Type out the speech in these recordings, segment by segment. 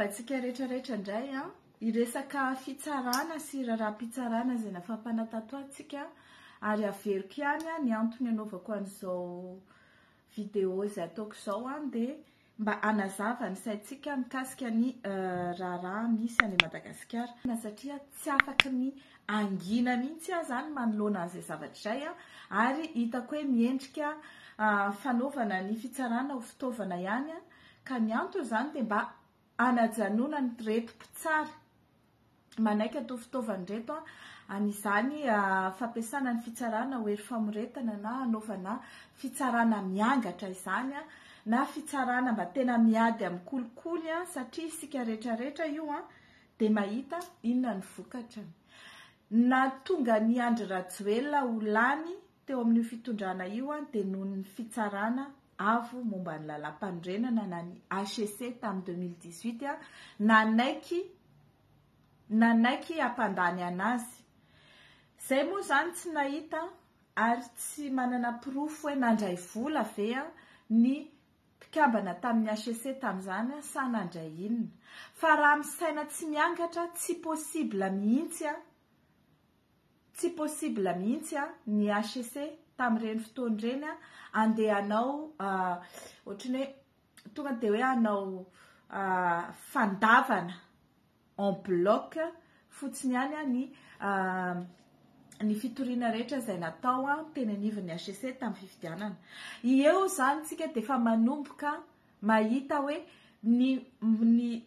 antsika rehetrarehetra indray a iresaka fitsarana sy raharaham-pitsarana izay nafampana tato antsika ary averiko ihany a ny antony anaovako an'izao vidéo izay ataoko izao a dia mba anazava ny saintsika mikasika ny raharaha misy any Madagasikara satria tsy afaka ny angina mihitsy a zany manoloana an'izay zavatra izay a ary hitako hoe miendrika fanaovana ny fitsarana ho fitaovana ihany a ka ny antony zany dia mba anajanona ny reto mpitsara manaiky atao fitaovana reto a an'izany fampiasana ny fitsarana ho hery famoretana na anaovana fitsarana miangatra izany a na fitsarana mba tena miady amin'ny kolikoly a satria isika rehetrarehetra io a dia mahita inona ny vokatra na tonga ny Andry Rajoelina ho lany teo amin'ny fitondrana io a dia noho ny fitsarana avo momba ny lalam-panorenana na ny HCC tamin'ny 2018 a nanaiky hampandany anazy. Zay moa zany tsy nahita ary tsy manana proof hoe nandray vola ve a ny mpikambana tamin'ny HCC tamin'izany sa nandray inona. Fa raha misaina tsy miangatra tsy possible mihitsy a ny HCC tamin'ireny fotoan'ireny a andehanao ohatrany hoe tonga dia hoe hanao fandavana en bloc fotsiny ihany ny fitoriana rehetra izay natao a teny anivon'ny HCC tamin'ny fifidianana. Eo zany tsika dia efa manomboka mahita hoe ny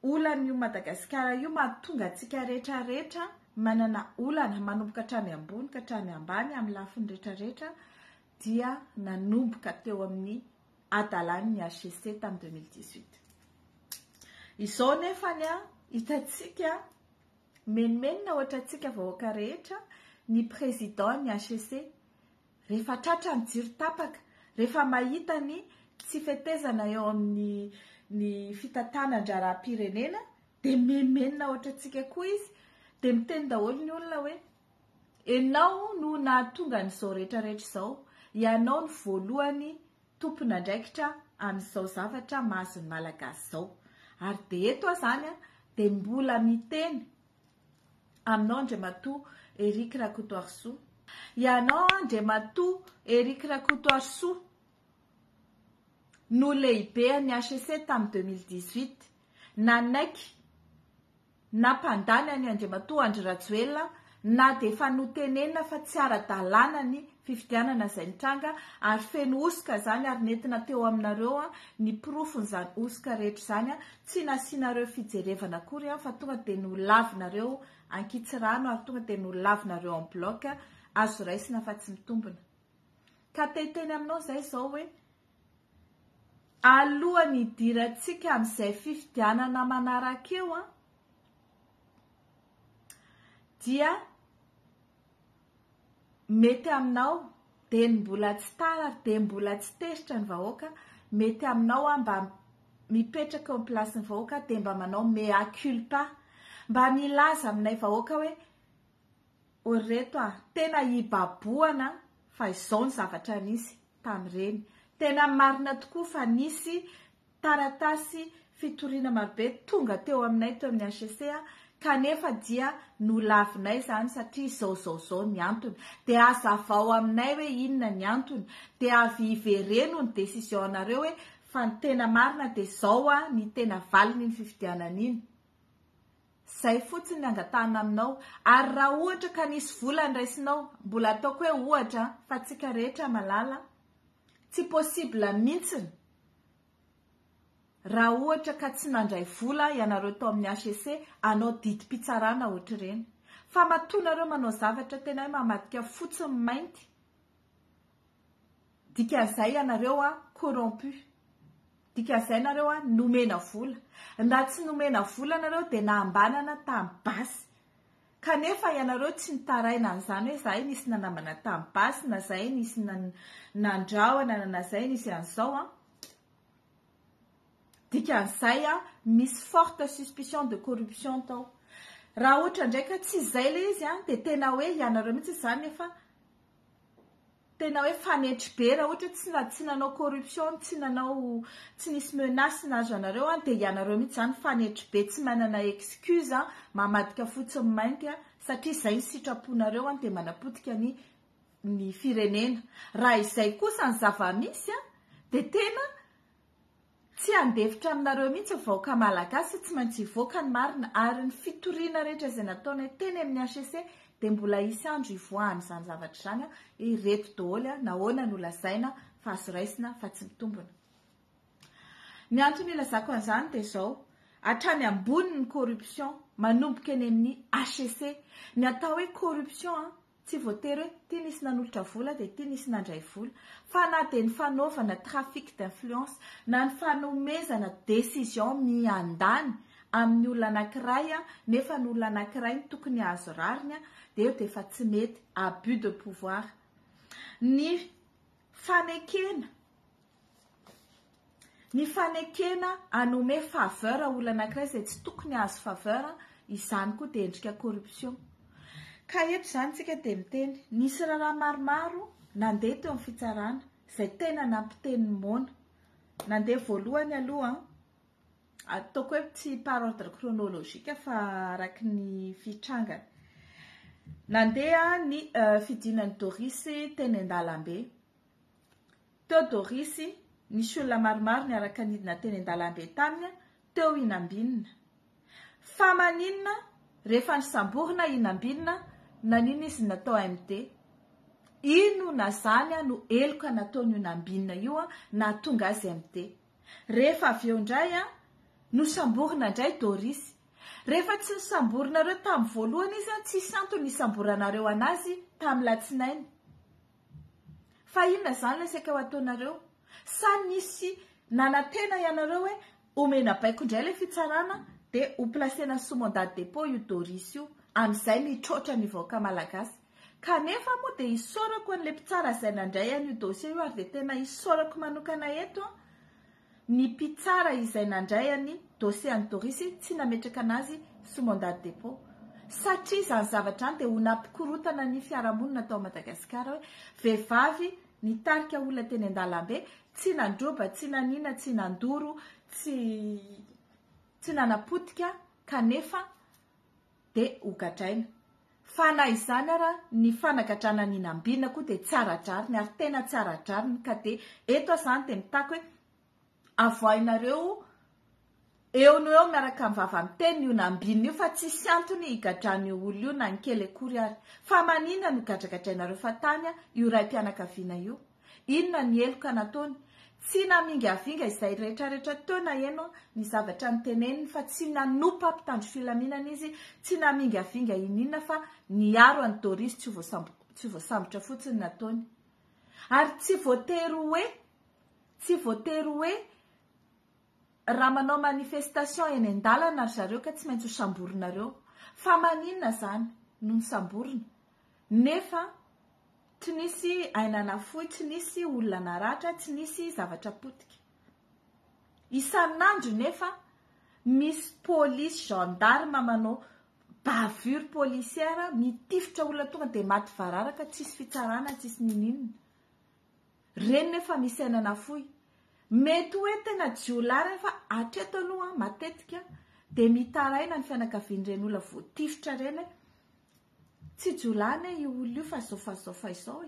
olana io Madagasikara io mahatonga antsika rehetrarehetra manana olana manomboka hatrany ambony ka hatrany ambany amin'ny lafiny rehetrarehetra dia nanomboka teo amin'ny adalan'ny HCC tamin'ny 2018. Izao nefany a hitantsika menimenina ohatra antsika vahoaka rehetra ny président ny HCC rehefa tratra ny jiro tapaka rehefa mahita ny tsy fetezana eo amin'ny ny fitantanan-draram-pirenena dia menimenina ohatra antsika koa izy dia miteny daholo ny olona hoe ianao no nahatonga n'izao rehetrarehetra izao, ianao ny voalohany tompon'andraikitra amin'izao zavatra mahazo ny malagasy izao. Ary dia eto zany a dia mbola miteny aminao Andriamatoa Eric Rakotoarisoa. Ianao Andriamatoa Eric Rakotoarisoa no lehibe ny HCC tamin'ny 2018 nanaiky nampandany any Andriamatoa Andry Rajoelina na dia efa notenenina fa tsy ara-dalàna ny fifidianana izay nitranga ary feno osika zany ary nentina teo aminareo a ny profon'izany osika rehetra izany a tsy nasianareo fijerevana akory a fa tonga dia nolavinareo ankitsirano ary tonga dia nolavinareo en bloc azo raisina fa tsy mitombina. Ka teteny aminao zay izao hoe alohan'ny hidirantsika amin'izay fifidianana manaraka eo a dia mety aminao dia mbola tsy tara dia mbola tsy teritra ny vahoaka mety aminao a mba mipetraka eo amin'ny plasin'ny vahoaka dia mba manao mea culpa mba milaza aminay vahoaka hoe oreto a tena hibaboana fa izao ny zavatra nisy tamin'ireny tena marina tokoa fa nisy taratasy fitoriana marobe tonga teo aminay teo amin'ny HCC a kanefa dia nolavinay zany satria izao ny antony dia azavao aminay hoe inona ny antony dia avy ivereno ny decision-nareo hoe fa ny tena marina dia izao a ny tena valiny ny fifidianana iny. Zay fotsiny angatahana aminao ary raha ohatra ka nisy vola ndraisinao mbola ataoko hoe ohatra fa tsika rehetra malala tsy possible mihitsiny raha ohatra ka tsy nandray vola ianareo tao amin'ny HCC anao didim-pitsarana ohatr'ireny fa matonareo manao zavatra tena hoe mamadika fotsiny mainty dikan'izay ianareo a corrompu dikan'izay nareo a nomena vola nda tsy nomena vola nareo dia nahambanana tamin'ny basy kanefa ianareo tsy nitaraina an'izany hoe zahay nisy nanambana tamin'ny basy na zahay nisy nandrahona na zahay nisy an'izao a dikan'izay a misy forte suspicion de corruption tao. Raha ohatra ndraika tsy izay le izy a dia tena hoe ianareo mihitsy izany efa tena hoe fanetry be raha ohatra tsy nanao corruption tsy nisy menace nazo anareo dia ianareo mihitsy zany fanetry be tsy manana excuse mamadika fotsiny mainty satria izay ny sitraponareo dia manapotika ny firenena. Raha izay kosa ny zava-misy dia tena tsy andefitra aminareo mihitsy vahoaka malagasy tsy maintsy hivoaka ny marina ary ny fitoriana rehetra izay nataony teny amin'ny HCC dia mbola isy andro ivoahany izany zavatra izany ireto daholo nahoana no lazaina fa azo raisina fa tsy mitombona. Ny antony ilazako an'izany dia izao hatrany ambony ny corruption manomboka eny amin'ny HCC. Ny atao hoe corruption tsy voatery hoe ity nisy nanolotra vola dia ity nisy nandray vola fa na dia ny fanaovana trafic d'influence na ny fanomezana décision miandany amin'ny olona anankiray nefa ny olona anankiray ny tokony azo rariny dia eo dia efa tsy mety abus de pouvoir. Ny fanekena anome faveur olona anankiray izay tsy tokony azo faveur, izany koa dia endrika corruption. Ka eto izany tsika dia miteny nisy raharaha maromaro nandeha teo amin'ny fitsarana izay tena nampiteny mona. Nandeha voalohany aloha ataoko hoe tsy par ordre chronologique fa araky ny fitrangana. Nandeha ny fidinan'ny Doris teny Andalambe. Teo Doris nisy olona maromaro ny araka nidina teny Andalambe taminy teo Inambinina. Fa maninona rehefa nisamborina Inambinina nanina izy natao MT. Ino na zany no eloka nataony Inambinina io na tonga azy MT. Rehefa avy eo indray nosamborina indray Doris. Rehefa tsy nisamborinareo tamin'ny voalohany izy tsy santo nisamboranareo anazy tamin'ny latsinainy. Fa inona zany lesaka ho ataonareo? Sa nisy nanantena ianareo hoe omena baiko indray le fitsarana dia ho placena sous mandat de dépôt io Doris io amin'izay mitrotra ny vahoaka malagasy. Kanefa moa dia isorako an'ilay mpitsara izay nandray an'io dossier io ary dia tena isorako manokana eto ny mpitsara izay nandray any dossier an'i Doris tsy nametraka anazy sous mandat de dépôt. Satria izany zavatra any dia ho nampikorotana ny fiarahamonina tao Madagasikara hoe vehivavy nitarika olona teny Andalambe tsy nandroba, tsy nanina, tsy nandoro, tsy nanapotika kanefa dia hogadraina. Fa na izany ara ny fanagadrana ny Inambinina koa dia tsara drariny ary tena tsara drariny ka dia eto izany dia mitako hoe avoahinareo eo no eo miaraka amin'ny vava miteny io Inambinina io fa tsy antony higadrany olona io na ny kely akory ary. Fa manina no gadragadrainareo fa tany io raim-pianakaviana io. Inona ny eloka nataony? Tsy namingavinga izay rehetrarehetra teo na eno ny zavatra niteneniny fa tsy nanompa mpitandro filaminana izy, tsy namingavinga ininona fa niaro an'i Doris tsy voasambotra fotsiny nataony. Ary tsy voatery hoe raha manao manifestation eny an-dalana ry zareo ka tsy maintsy ho samborinareo. Fa maninona zany no nisamborina? Nefa tsy nisy ainana fohy, tsy nisy olona naratra, tsy nisy zavatra potika. Isan'andro nefa misy polisy gendarme manao bavure policière mitifitra olona tonga dia maty vararaka, tsisy fitsarana, tsisy nininina. Reny nefa misy ainana fohy. Mety hoe tena jiolary fa hatreto aloha matetika dia mitaraina ny fianakavian'ireny olona voatifitra reny tsy jiolany io olona io fa izao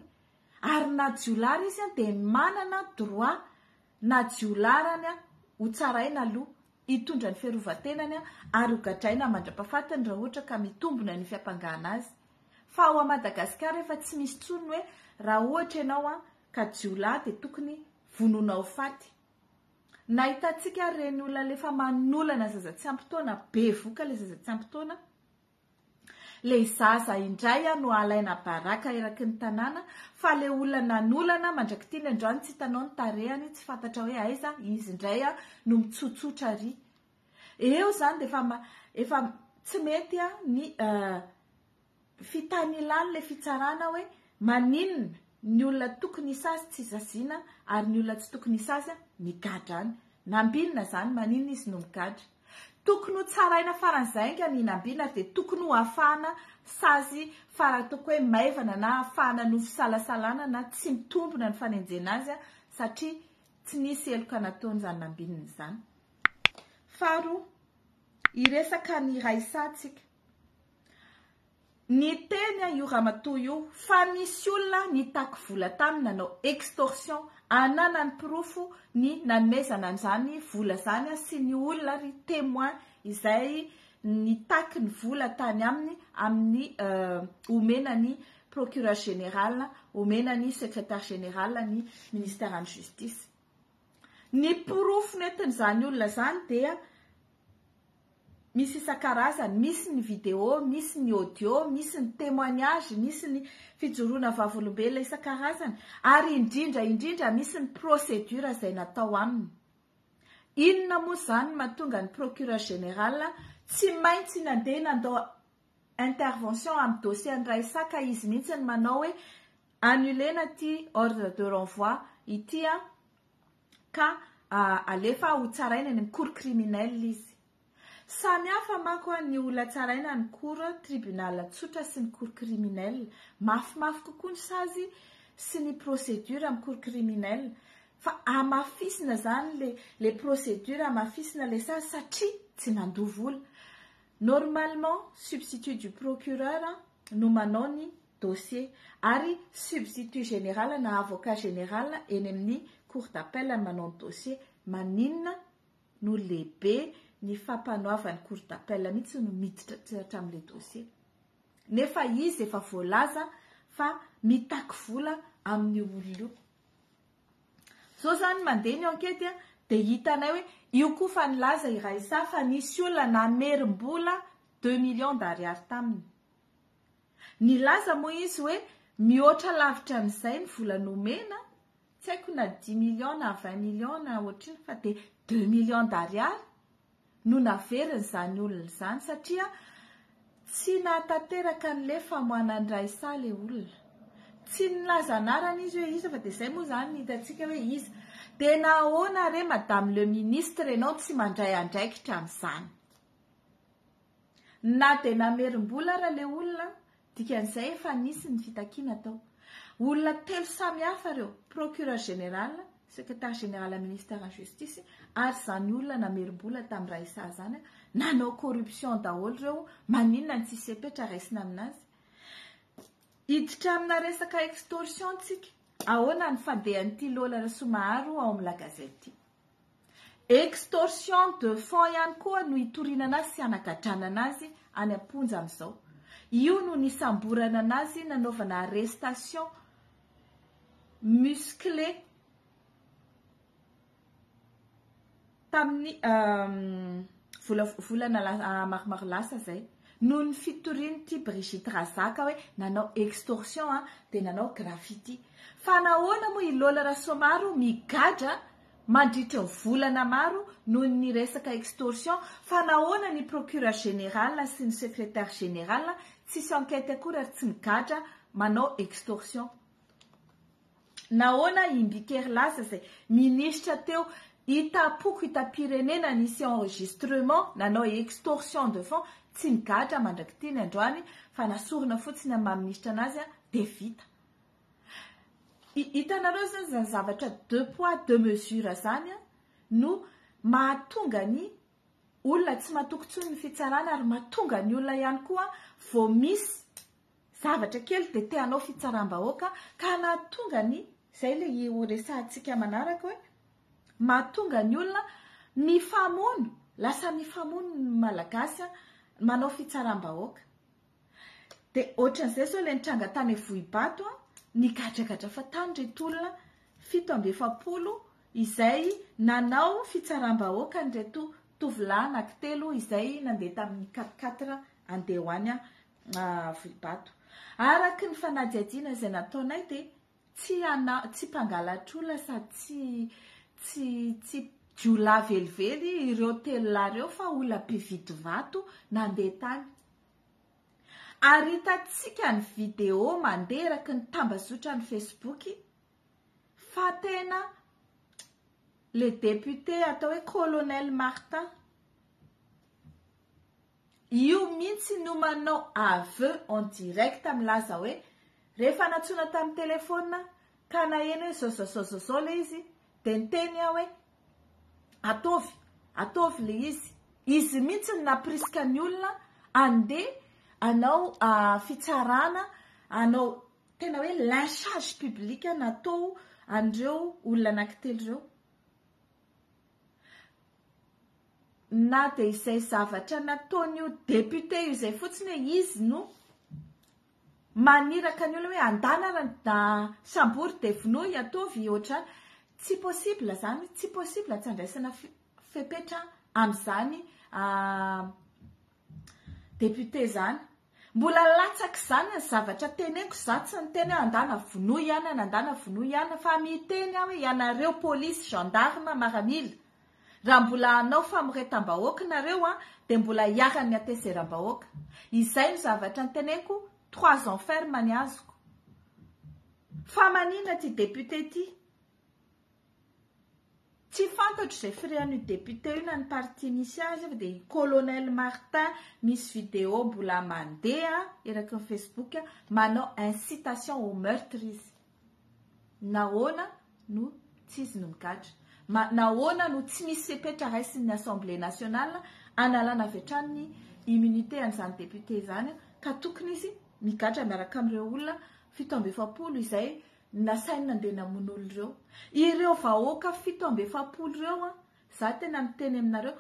ary na jiolary izy dia manana droit na jiolarany ho tsaraina aloha hitondra ny fiarovan-tenany ary ho gadraina mandra-pahafatiny raha ohatra ka mitombona ny fiampangahana azy. Fa ao Madagasikara efa tsy misy tsony hoe raha ohatra ianao ka jiolahy dia tokony vononao faty. Nahitantsika reny olona lefa manolana zaza tsy ampy-taona, be voka le zaza tsy ampy-taona. Le zaza indray no alaina baraka eraky ny tanàna fa le olona nanolana mandrakitiny androany tsy hitanao ny tarehany, tsy fantatra hoe aiza izy indray no mitsotsotra ary. Eo zany dia efa tsy mety ny fitanilany le fitsarana hoe maninona ny olona tokony isazy tsy zaziana ary ny olona tsy tokony isazy migadrany. Nambinina zany maninona izy no migadra. tokony ho tsaraina faran'izay nga ny nambiana dia tokony ho afana sazy faratoko hoe maivana na afana no fisalasalana na tsy mitombona ny fanenjena azy satria tsy nisy eloka nataony zany nambininy zany. Faharoa, iresaka ny raisantsika. Ny teny io ramatoa io fa misy olona nitaky vola taminy nanao extorsion ananany pirofo ny nanomezana an'izany vola zany sy ny olona ry témoin izay nitaky ny vola tany aminy amin'ny omena ny procureur général, omena ny secrétaire général ny ministère en justice. Ny pirofo nentin'izany olona zany dia misy isan-karazany, misy ny vidéo, misy ny audio, misy ny témoignage, misy ny fijoroana vavolombelona isan-karazany, ary indrindra misy ny procédure izay natao aminy. Inona moa zany mahatonga ny procureur général tsy maintsy nandeha nandao intervention amin'ny dossier an'iray saka izy mihitsy ny manao hoe annulena ty ordre de renvoi ity ka alefa ho tsaraina ny cour criminel izy. Samy hafa manko ny olona tsaraina ny cour tribunal tsotra sy ny cour criminel. Mafimafy kokoa ny sazy sy ny procédure amin'ny cour criminel. Fa amafisina zany le procédure, amafisina le sazy satria tsy nandoa vola. Normalement, substitut du procureur no manao ny dossier ary substitut général na avocat général eny amin'ny cour d'appel manao ny dossier. Maninona no lehibe ny fampanoavany cour d'appel mihitsy no miditra hatramin'le dossier. Nefa izy efa voalaza fa mitaky vola amin'ny olona io. So zany mandeha ny enquête dia hitanay hoe io koa fa nilaza iraisa fa nisy olona namerim-bola 2 millions d'ariary taminy. Nilaza moa izy hoe mihoatra lavitra an'izay ny vola nomena, tsy haiko na 10 millions na 20 millions na ohatriny fa dia 2 millions d'ariary no naveriny zany olona zany satria tsy nahatanteraka an'le famohanany raisa le olona. Tsy nilaza anarany izy hoe iza fa dia izay moa zany hitantsika hoe iza. Dia nahoana re madame le ministre ianao tsy mandray andraikitra amin'izany. Na dia namerim-bola raha le olona, dikan'izay efa nisy ny fitakiana tao. Olona telo samy hafa reo, procureur général, secrétaire général ministère en justice, ary zany olona namerim-bola tamin'ny raisa zany, nanao corruption daholo reo, maninona ny tsisy epetra raisina aminazy. Hiditra amina resaka extorsion tsika, ahoana ny fandehan'ity Lola Somaharo ao amin'ny la gazette. Extorsion de fonds ihany koa no hitorinana azy sy anagadrana azy any amponja amin'izao. Io no nisamborana anazy nanaovana arrestation musclé tamin'ny volana maromaro lasa zay. Noho ny fitoriany ty Brigitte Razaka hoe nanao extorsion dia nanao graffiti. Fa nahoana moa i Lola Somaharo migadra mandritra volana maro noho ny resaka extorsion, fa nahoana ny procureur général sy ny secrétaire général tsisy enquête akory ary tsy migadra manao extorsion. Nahoana imbikery lasa zay ministre teo itapoko itapirenena nisy enregistrement nanao extorsion de fonds tsy migadra mandrakitiny androany fa nasorona fotsiny amin'ny maministra anazy dia vita. Hitanareo zany zavatra 2 poids 2 mesures zany no mahatonga ny olona tsy mahatokontsony ny fitsarana ary mahatonga ny olona ihany koa vao misy zavatra kely dia te hanao fitsaram-bahoaka ka nahatonga ny izay le resahantsika manaraka hoe mahatonga ny olona mifamono, lasa mifamono ny malagasy manao fitsaram-bahoaka. Dia ohatran'izay zao ilay nitranga tany Vohibato nigadrakadra fa tany reto olona 770 izay nanao fitsaram-bahoaka nyreto tovolahy anankitelo izay nandeha tamin'ny 4 andeha ho any Vohibato. Araka ny fanadihadiana izay nataonay dia tsy mpangalatra olona sady tsy jiolahy velively ireo telolahy ireo fa olona mpividy vato nandeha tany. Ary hitantsika ny vidéo mandeha eraky ny tambazotra ny Facebook fa tena le député atao hoe colonel Martin io mihitsy no manao aveu en direct milaza hoe rehefa natsona tamin'ny telefona ka naheny hoe zao le izy de niteny aho hoe ataovy le izy mihitsy ny napriska ny olona andeha anao fitsarana anao tena hoe lynchage public natao andreo olona anankitelo reo na de izay zavatra nataon'io député io izay fotsiny hoe izy no maniraka ny olona hoe andana sambory de vonoy ataovy ohatrany tsy possible zany tsy possible tsy andraisana fepetra amin'izany député zany mbola latsaky zany ny zavatra teneniko za tsy niteny andana vonoy ihany fa miteny aho hoe ianareo police gendarme maramila raha mbola anao famoretam-bahoaka nareo de mbola hiarany ateseram-bahoaka izay ny zavatra niteneniko 3 ans ferme ny azoko fa manina ty député ty tsy fantatro zay firean'io député io na ny parti misy azy de colonel Martin misy vidéo mbola mandeha eraky ny Facebook manao incitation au meurtre izy nahoana no tsy izy no mikatra nahoana no tsy misy sepetra raisin'ny assemblée nationale analana avy hatrany ny immunité an'izany député zany ka tokony izy mikatra miaraka amin'ireo olona 7 izay nasainy nandeha namono ireo vahoaka 7 reo za tena miteny aminareo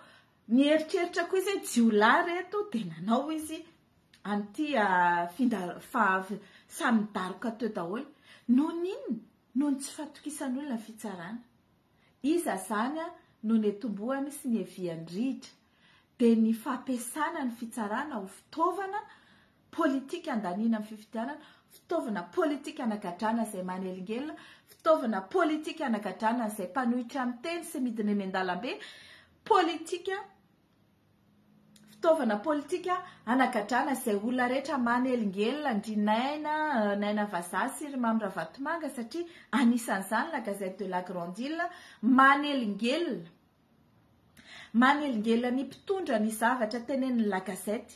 mieritreritra koa izy jiolahy reto de nanao izy anty samy daroka teo daholo noho n'inona noho ny tsy fatokisan'olona fitsarana iza zany no ny tomboany sy ny eviandritra de ny fampiasana ny fitsarana ho fitaovana politika andanina amin'ny fifidianana fitaovana politika anagadrana izay manelingelina fitaovana politika anagadrana izay mpanohitra amin'ny teny sy midiny mendalambe fitaovana politika anagadrana izay olona rehetra manelingelina ndrinaina naina vazaha sy ry Mamy Ravatomanga satria anisan'izany la Gazette de la Grande Île manelingelina ny mpitondra ny zavatra teneniny la Gazette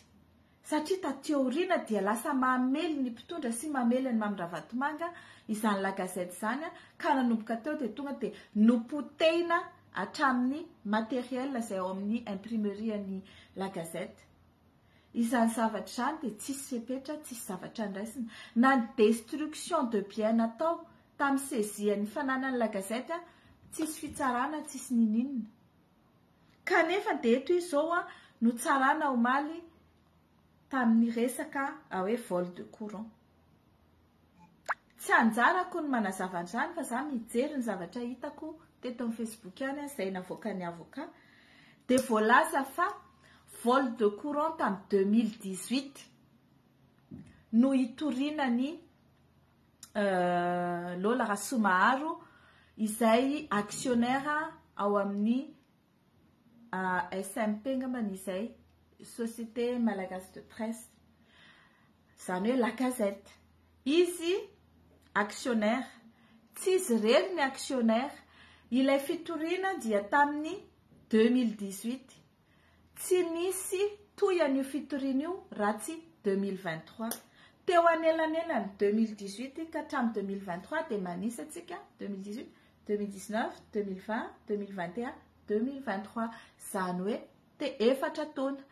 satria tateoriana dia lasa mamely ny mpitondra sy mamely ny Mamy Ravatomanga izany la Gazette zany ka nanomboka teo de tonga de nopotehina hatramin'ny matériel izay ao amin'ny imprimerie ny la Gazette izany zavatra zany de tsisy sepetra tsisy zavatra andraisina na ny destruction de bien natao tamin'ny sezian'ny fananany la Gazette tsisy fitsarana tsisy ninina kanefa de eto izao no tsarana omaly tamin'ny resaka hoe vol de courant tsy anjarako ny manazava an'izany fa za mijery ny zavatra hitako teto amin'ny Facebook any izay navoaka ny avocat de voalaza fa vol de courant tamin'ny 2018 no hitoriana ny Lola Rasomaharo izay actionnaire ao amin'ny SMP ngambany izay Société Malagasy de Presse zany hoe la Gazette izy actionnaire tsy izy rery ny actionnaire ilay fitoriana dia tamin'ny 2018 tsy nisy toy an'io fitoriana io raha tsy 2023 teo anelanelany 2018 ka hatramin'ny 2023 de manisy atsika 2018 2019 2020 2021 2023 zany hoe te 4 taona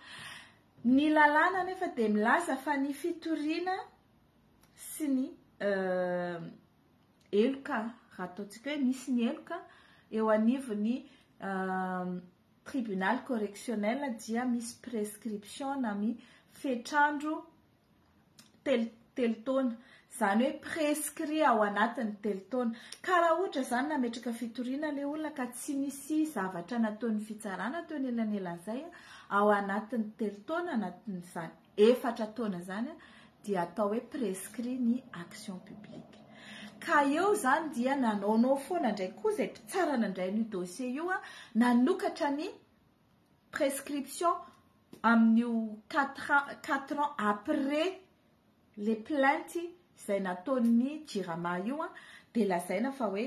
ny lalàna nefa de milaza fa ny fitoriana sy ny eloka raha ataontsika hoe misy ny eloka eo anivony tribunal correctionnel dia misy prescription na mi fetrandro telo taona zany hoe prescrit ao anatin'ny telo taona ka raha ohatra zany nametraka fitoriana le olona ka tsy misy zavatra nataon'ny fitsarana teo nelan'izay ao anatin'ny telo taona anatin'izany 4 taona zany dia atao hoe prescrit ny action publique ka eo zany dia nanaonao foana ndraiky koa zay tsara nandray ny dossier io nanokatra ny prescription amin'io 4 ans après les plaintes izay nataon'ny Jirama io de lazaina fa hoe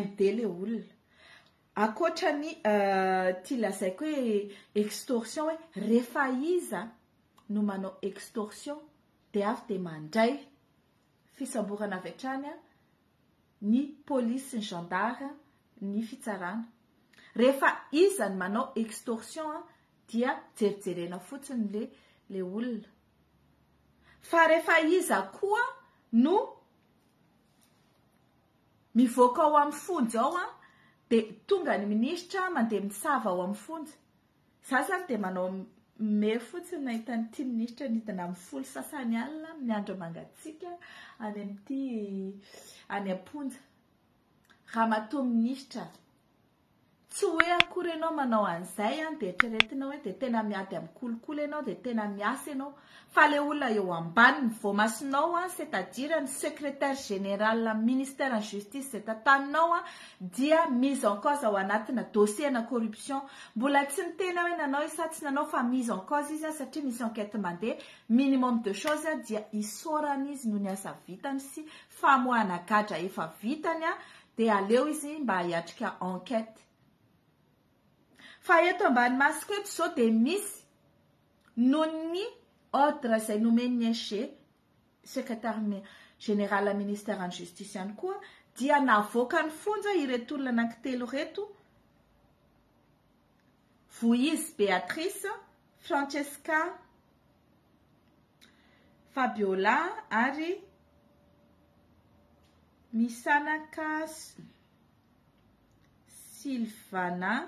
MD le olona akoatrany ty lazaiko hoe extorsion hoe rehefa iza no manao extorsion de avy de mandray fisamborana avy hatrany ny polisy sy ny gendarme ny fitsarana. Rehefa iza ny manao extorsion dia jerijerena fotsiny le olona. Fa rehefa iza koa no mivoaka ao amin'ny fonjy ao de tonga ny ministra mandeha misava ao amin'ny fonjy. Za zany de manao mery fotsiny nahita n'ity ministra nidina amin'ny folo sasany alina ny andro mangatsika any amin'ity any am-ponja. Ramatoa ministra, tsy hoe akory ianao manao an'izay de eritreretinao hoe de tena miady amin'ny kolokolo ianao de tena miasa ianao. Fa le olona eo ambaniny voamasonao c'est-à-dire ny secrétaire général ministère en justice zay tantaninao dia mise en cause ao anatina dossier na corruption. Mbola tsy nitena hoe nanao isa tsy nanao fa mise en cause izy satria misy enquête mandeha. Minimum de choses dia isaorana izy no ny asa vitany sy famoahana gadra efa vitany de aleo izy mba hiatrika enquête. Fa eto ambany masiko eto zao de misy nony ordre zay nomeny secrétaire général ministère en justice ihany koa dia navoaka ny fonja ireto olona anankitelo reto: Voize Béatrice, Francesca Fabiola ary Misanaka Silvana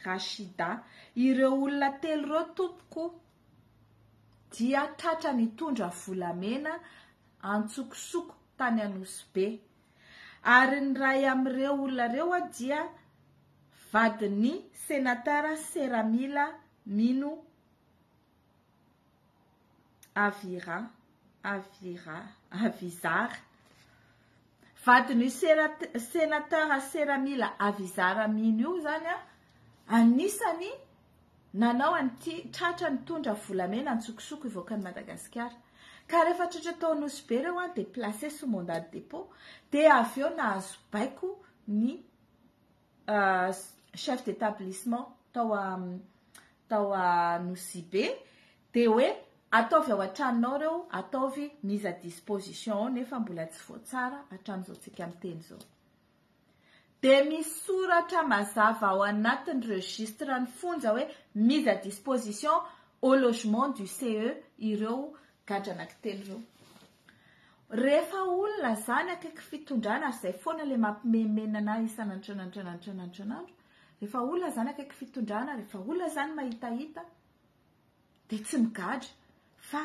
Rachida. Ireo olona telo reo tompoko dia tratra nitondra volamena antsokosoko tany Anosy. Ary ny ray amin'ireo olona reo dia vadiny sénateur Seramila Mino Avizar. Vadiny sénateur Seramila Avizar Mino io zany anisany nanao an'ity tratra nitondra volamena antsokosoko ivoaka ny Madagasikara. Ka rehefa tratra tao Anosy reo de placé sous mandat de dépôt de avy eo nahazo baiko ny chef d'établissement tao Anosy de hoe ataovy ao an-tranonao reo, ataovy mise à disposition nefa mbola tsy voatsara hatramin'izao tsika miteny zao. De misoratra mazava ao anatin'ny registre ny fonja hoe mise à disposition au logement du CE ireo gadra anankitelo reo. Rehefa olona zany akaiky fitondrana zay foana le mampimemenana isan'andro. Rehefa olona zany akaiky fitondrana, rehefa olona zany mahitahita de tsy migadra fa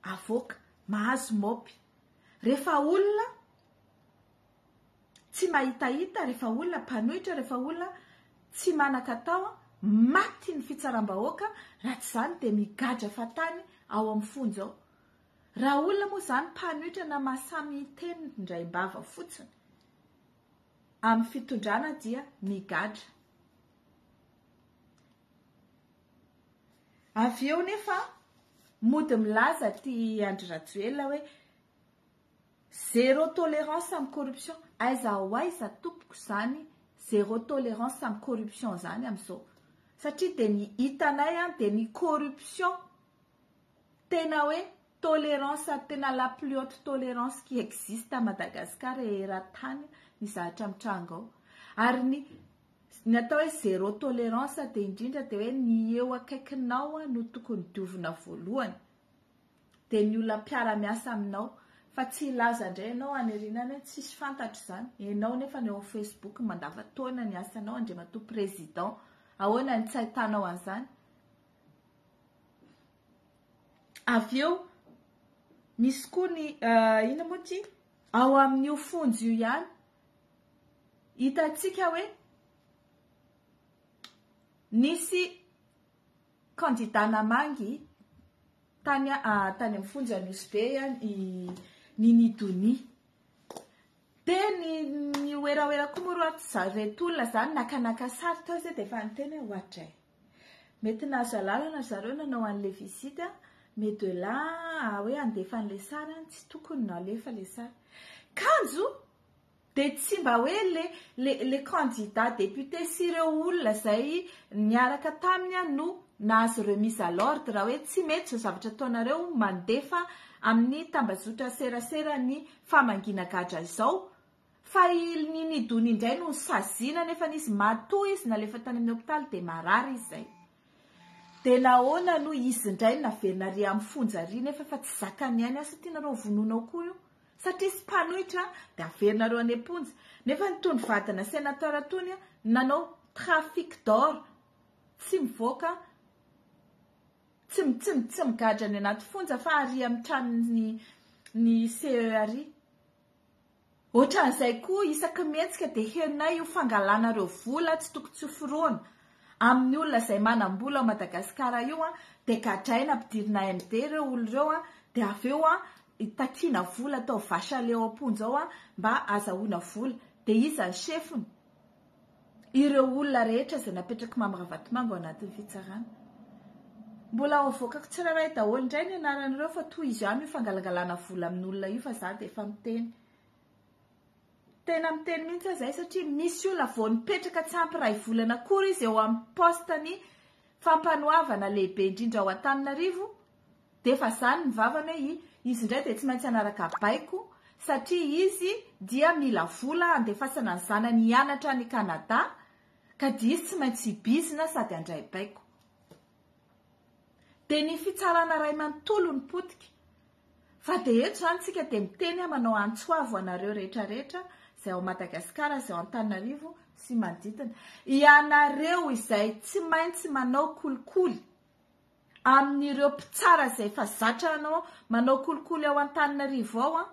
avoaka mahazo mopy. Rehefa olona tsy mahitahita, rehefa olona mpanohitra, rehefa olona tsy manan-katao, maty ny fitsaram-bahoaka, raha tsy zany de migadra fatany ao amin'ny fonjy ao. Raha olona moa zany mpanohitra na mahasamy teny ndraimbava fotsiny amin'ny fitondrana dia migadra. Avy eo nefa mody milaza ty Andry Rajoelina hoe zéro tolérance amin'ny corruption. Aiza ho aiza tompoko zany zéro tolérance amin'ny corruption zany amin'izao. Satria de ny hitanay de ny corruption tena hoe tolérance tena la plus haute tolérance qui existe à Madagascar et eran-tany ny zahatra mitrango ao. Ary ny atao hoe zéro tolérance de indrindra de hoe ny eo akaikinao no tokony diovina voalohany de ny olona mpiara-miasa aminao. Fa tsy laza indray ianao anerinana tsisy fantatro zany. Ianao nefa ny eo Facebook mandavataona ny asanao andriamatoa président. Ahoana ny tsy ahitanao an'izany? Avy eo misy koa ny ina moa ty ao amin'io fonjy io ihany hitantsika hoe nisy candidat namangy tany amin'ny fonjy Anosy ny Nidoni. De ny oeraoera koa moa reto olona zany nakanaka sary tao zay de efa niteny ohatray. Mety nahazo alalana zareo nanao an'le visite mais de là hoe andefa an'le sary tsy tokony nalefa le sary. Kanjo dia tsy mba hoe le candidat député sy ireo olona zay niaraka taminy no nahazo remise à l'ordre raha hoe tsy mety zao zavatra ataonareo mandefa amin'ny tambazotra serasera ny famangina-gadra izao fa nidony indray no sazina nefa nisy matoa izy nalefa tany amin'ny hôpitaly dia marary izy zay. Dia nahoana no izy indray naverina ry amin'ny fonjary nefa fa tsy zakany ihany asa tianareo vononao koa io satria sy mpanohitra dia averinareo any am-ponja nefa nitony vadana sénateur tony nanao trafic d'or tsy mivoaka tsy migadra ny anaty fonja fa ary amin'ny tranony ny CERI. Ohatran'izay koa isaky mihetsika dia herinay io fangalanareo vola tsy tokony tsy hoforoana amin'ny olona izay manam-bola ao Madagasikara io dia gadraina ampidirina AMD ireo olona ireo dia avy eo takiana vola atao vasaleo am-ponja ao mba azahoana vola dia iza ny chefiny ireo olona rehetra izay napetraka mamiravatomanga ao anatin'ny fitsarana. Mbola avoakako tsirairay daholo indray ny anaran'ireo fa toy izy ihany io fangalangalana vola amin'ny olona io fa za dia efa miteny. Tena miteny mihitsy zay satria misy olona vao nipetraka tsy ampiray volana akory izy eo amin'ny postany fampanoavana lehibe indrindra ao Antananarivo dia efa zany mivavana hoe izy indray dia tsy maintsy anaraka baiko satria izy dia mila vola andefasana ny zanany hianatra any Kanada ka dia izy tsy maintsy bizina sady andray baiko. Dia ny fitsarana ray manontolo ny potika fa dia eto zany tsika dia miteny manao antsoavo anareo rehetrarehetra izay ao Madagasikara izay ao Antananarivo sy manodidina ianareo izay tsy maintsy manao kolikoly amin'ireo mpitsara izay efa zatra anao manao kolikoly ao Antananarivo ao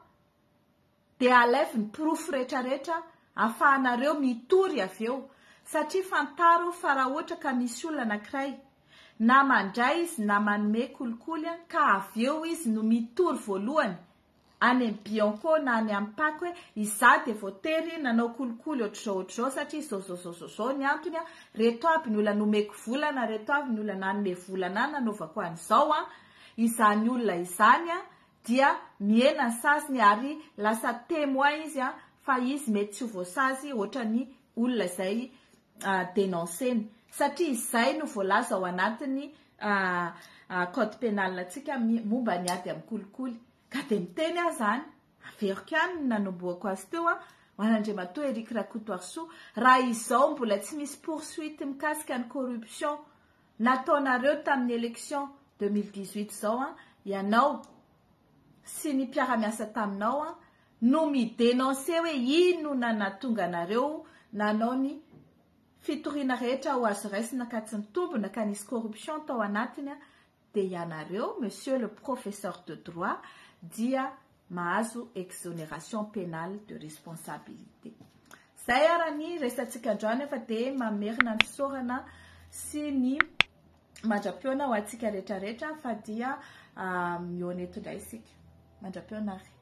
dia alefy ny pirofo rehetrarehetra ahafahanareo mitory avy eo satria fantaro fa raha ohatra ka misy olona anankiray na mandray izy na manome kolikoly ka avy eo izy no mitory voalohany any amin'ny Bianco na any amin'ny Pako hoe iza dia voatery nanao kolikoly ohatr'izao satria zao ny antony reto aby ny olona nomeko vola na reto aby ny olona nanome vola na nanaovako an'izao izany olona izany dia miena ny sasiny ary lasa témoin izy fa izy mety tsy ho voasazy ohatra ny olona izay dénonceny satria izay no voalaza ao anatin'ny code pénal antsika momba ny ady amin'ny kolikoly. Ka dia miteny zany averiko ihany ny nanomboako azy teo ho an'Andriamatoa Eric Rakotoarso raha izao mbola tsy misy poursuite mikasika ny corruption nataonareo tamin'ny élection 2018 zao ianao sy ny mpiara-miasa taminao no midénoncer hoe ino nanatonga anareo nanao ny fitoriana rehetra ho azo raisina ka tsy nitombona ka nisy corruption tao anatiny dia ianareo monsieur le professeur de droit dia mahazo exonération pénale de responsabilité. Zay ara ny resantsika androany efa dia mamerina ny fisaorana sy ny mandra-piona ho antsika rehetrarehetra fa dia mihoana eto indray isika. Mandra-piona ary.